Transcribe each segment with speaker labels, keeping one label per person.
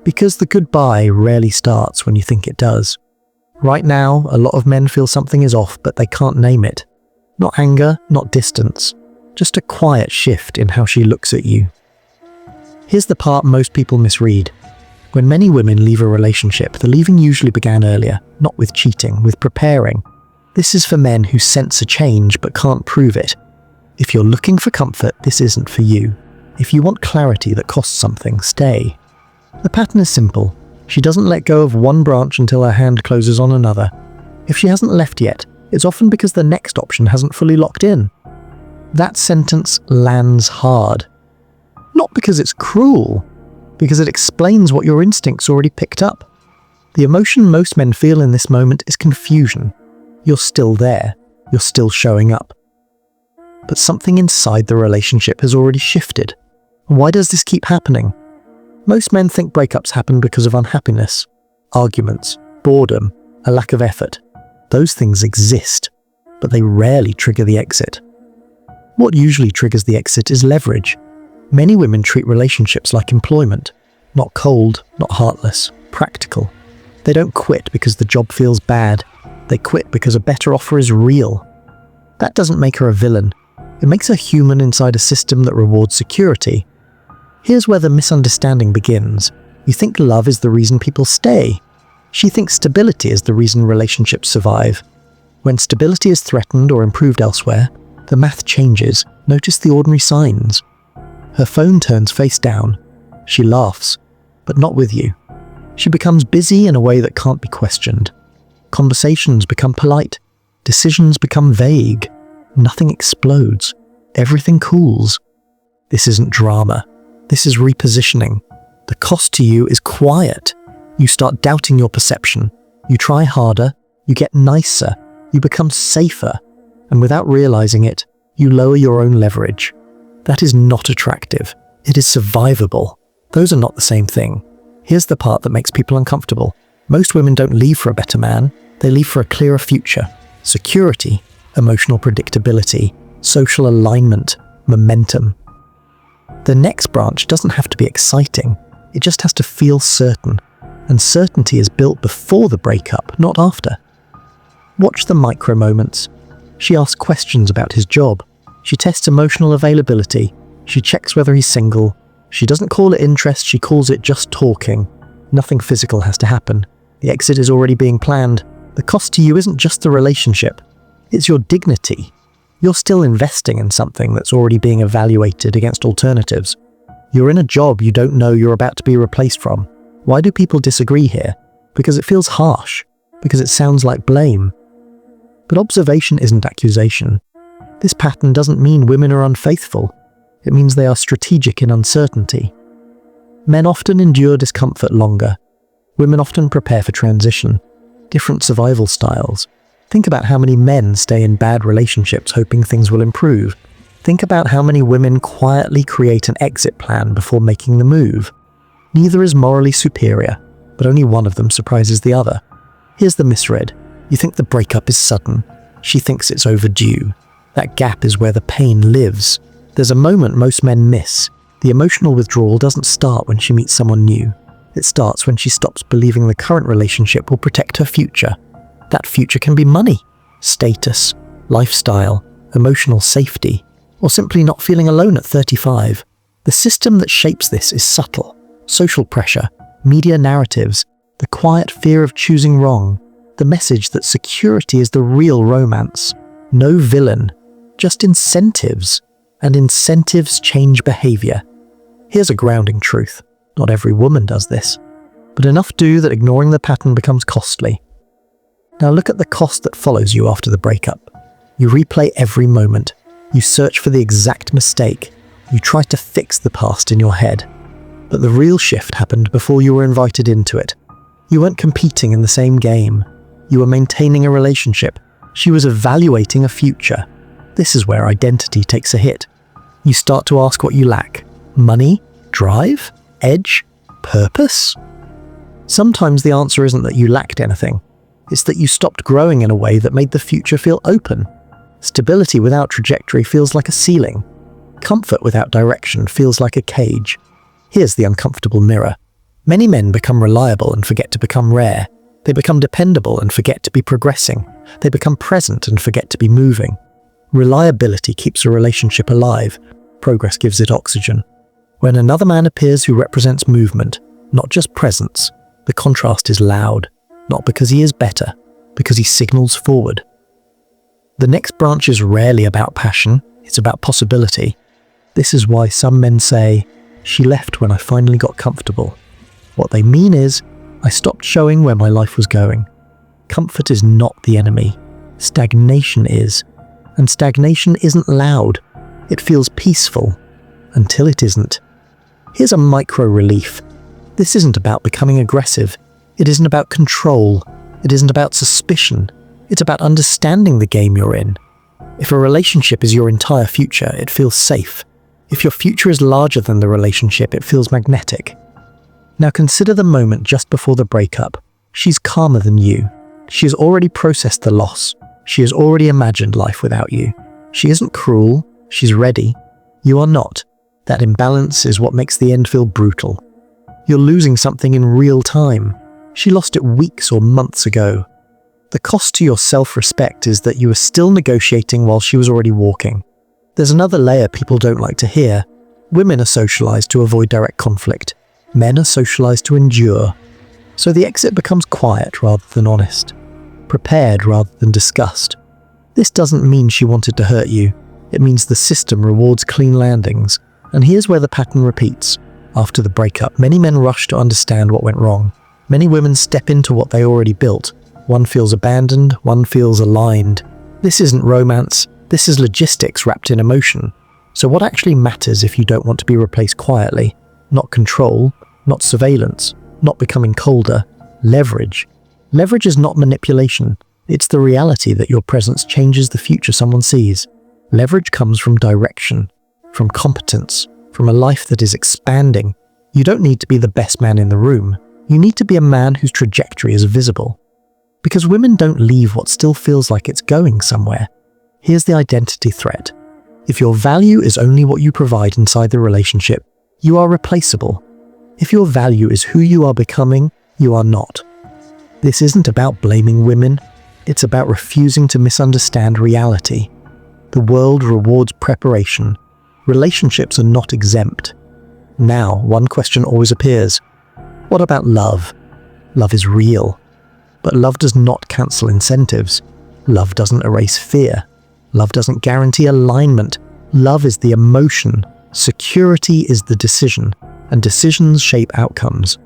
Speaker 1: Because the goodbye rarely starts when you think it does. Right now, a lot of men feel something is off, but they can't name it. Not anger, not distance, just a quiet shift in how she looks at you. Here's the part most people misread. When many women leave a relationship, the leaving usually began earlier, not with cheating, with preparing. This is for men who sense a change but can't prove it. If you're looking for comfort, this isn't for you. If you want clarity that costs something, stay. The pattern is simple. She doesn't let go of one branch until her hand closes on another. If she hasn't left yet, it's often because the next option hasn't fully locked in. That sentence lands hard. Not because it's cruel, because it explains what your instincts already picked up. The emotion most men feel in this moment is confusion. You're still there. You're still showing up. But something inside the relationship has already shifted. Why does this keep happening? Most men think breakups happen because of unhappiness, arguments, boredom, a lack of effort. Those things exist, but they rarely trigger the exit. What usually triggers the exit is leverage. Many women treat relationships like employment, not cold, not heartless, practical. They don't quit because the job feels bad. They quit because a better offer is real. That doesn't make her a villain. It makes her human inside a system that rewards security. Here's where the misunderstanding begins. You think love is the reason people stay. She thinks stability is the reason relationships survive. When stability is threatened or improved elsewhere, the math changes. Notice the ordinary signs. Her phone turns face down. She laughs, but not with you. She becomes busy in a way that can't be questioned. Conversations become polite. Decisions become vague. Nothing explodes. Everything cools. This isn't drama. This is repositioning. The cost to you is quiet. You start doubting your perception. You try harder. You get nicer. You become safer. And without realizing it, you lower your own leverage. That is not attractive. It is survivable. Those are not the same thing. Here's the part that makes people uncomfortable. Most women don't leave for a better man. They leave for a clearer future. Security, emotional predictability, social alignment, momentum. The next branch doesn't have to be exciting. It just has to feel certain. And certainty is built before the breakup, not after. Watch the micro moments. She asks questions about his job. She tests emotional availability. She checks whether he's single. She doesn't call it interest, she calls it just talking. Nothing physical has to happen. The exit is already being planned. The cost to you isn't just the relationship. It's your dignity. You're still investing in something that's already being evaluated against alternatives. You're in a job you don't know you're about to be replaced from. Why do people disagree here? Because it feels harsh. Because it sounds like blame. But observation isn't accusation. This pattern doesn't mean women are unfaithful. It means they are strategic in uncertainty. Men often endure discomfort longer. Women often prepare for transition. Different survival styles. Think about how many men stay in bad relationships hoping things will improve. Think about how many women quietly create an exit plan before making the move. Neither is morally superior, but only one of them surprises the other. Here's the misread. You think the breakup is sudden. She thinks it's overdue. That gap is where the pain lives. There's a moment most men miss. The emotional withdrawal doesn't start when she meets someone new. It starts when she stops believing the current relationship will protect her future. That future can be money, status, lifestyle, emotional safety, or simply not feeling alone at 35. The system that shapes this is subtle. Social pressure, media narratives, the quiet fear of choosing wrong, the message that security is the real romance. No villain, just incentives. And incentives change behavior. Here's a grounding truth. Not every woman does this, but enough do that ignoring the pattern becomes costly. Now look at the cost that follows you after the breakup. You replay every moment. You search for the exact mistake. You try to fix the past in your head. But the real shift happened before you were invited into it. You weren't competing in the same game. You were maintaining a relationship. She was evaluating a future. This is where identity takes a hit. You start to ask what you lack. Money? Drive? Edge? Purpose? Sometimes the answer isn't that you lacked anything. It's that you stopped growing in a way that made the future feel open. Stability without trajectory feels like a ceiling. Comfort without direction feels like a cage. Here's the uncomfortable mirror. Many men become reliable and forget to become rare. They become dependable and forget to be progressing. They become present and forget to be moving. Reliability keeps a relationship alive. Progress gives it oxygen. When another man appears who represents movement, not just presence, the contrast is loud, not because he is better, because he signals forward. The next branch is rarely about passion, it's about possibility. This is why some men say, "She left when I finally got comfortable." What they mean is, I stopped showing where my life was going. Comfort is not the enemy. Stagnation is. And stagnation isn't loud. It feels peaceful. Until it isn't. Here's a micro relief. This isn't about becoming aggressive. It isn't about control. It isn't about suspicion. It's about understanding the game you're in. If a relationship is your entire future, it feels safe. If your future is larger than the relationship, it feels magnetic. Now consider the moment just before the breakup. She's calmer than you. She has already processed the loss. She has already imagined life without you. She isn't cruel. She's ready. You are not. That imbalance is what makes the end feel brutal. You're losing something in real time. She lost it weeks or months ago. The cost to your self-respect is that you are still negotiating while she was already walking. There's another layer people don't like to hear. Women are socialized to avoid direct conflict. Men are socialized to endure. So the exit becomes quiet rather than honest. Prepared rather than discussed. This doesn't mean she wanted to hurt you. It means the system rewards clean landings. And here's where the pattern repeats. After the breakup, many men rush to understand what went wrong. Many women step into what they already built. One feels abandoned, one feels aligned. This isn't romance, this is logistics wrapped in emotion. So what actually matters if you don't want to be replaced quietly? Not control, not surveillance, not becoming colder. Leverage. Leverage is not manipulation. It's the reality that your presence changes the future someone sees. Leverage comes from direction, from competence, from a life that is expanding. You don't need to be the best man in the room. You need to be a man whose trajectory is visible. Because women don't leave what still feels like it's going somewhere. Here's the identity threat. If your value is only what you provide inside the relationship, you are replaceable. If your value is who you are becoming, you are not. This isn't about blaming women. It's about refusing to misunderstand reality. The world rewards preparation. Relationships are not exempt. Now, one question always appears. What about love? Love is real. But love does not cancel incentives. Love doesn't erase fear. Love doesn't guarantee alignment. Love is the emotion. Security is the decision. And decisions shape outcomes.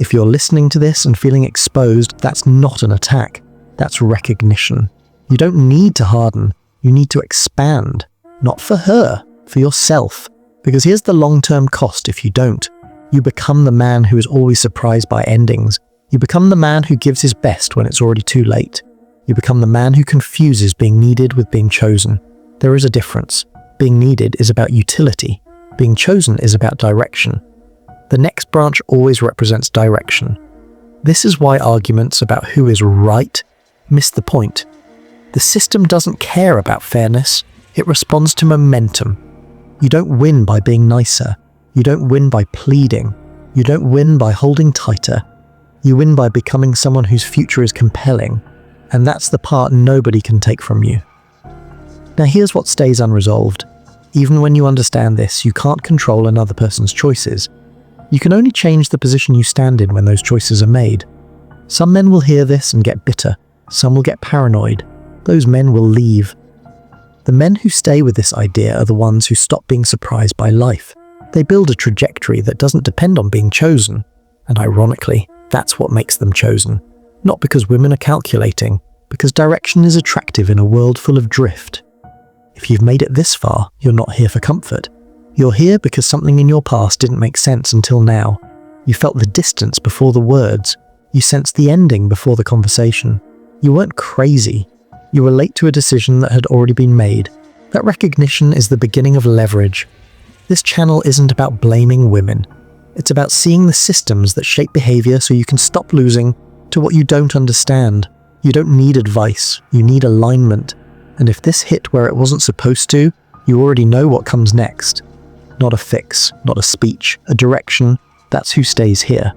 Speaker 1: If you're listening to this and feeling exposed, that's not an attack. That's recognition. You don't need to harden. You need to expand. Not for her, for yourself. Because here's the long-term cost if you don't. You become the man who is always surprised by endings. You become the man who gives his best when it's already too late. You become the man who confuses being needed with being chosen. There is a difference. Being needed is about utility. Being chosen is about direction. The next branch always represents direction. This is why arguments about who is right miss the point. The system doesn't care about fairness. It responds to momentum. You don't win by being nicer. You don't win by pleading. You don't win by holding tighter. You win by becoming someone whose future is compelling. And that's the part nobody can take from you. Now here's what stays unresolved. Even when you understand this, you can't control another person's choices. You can only change the position you stand in when those choices are made. Some men will hear this and get bitter. Some will get paranoid. Those men will leave. The men who stay with this idea are the ones who stop being surprised by life. They build a trajectory that doesn't depend on being chosen. And ironically, that's what makes them chosen. Not because women are calculating, because direction is attractive in a world full of drift. If you've made it this far, you're not here for comfort. You're here because something in your past didn't make sense until now. You felt the distance before the words. You sensed the ending before the conversation. You weren't crazy. You were late to a decision that had already been made. That recognition is the beginning of leverage. This channel isn't about blaming women. It's about seeing the systems that shape behavior so you can stop losing to what you don't understand. You don't need advice. You need alignment. And if this hit where it wasn't supposed to, you already know what comes next. Not a fix, not a speech, a direction. That's who stays here.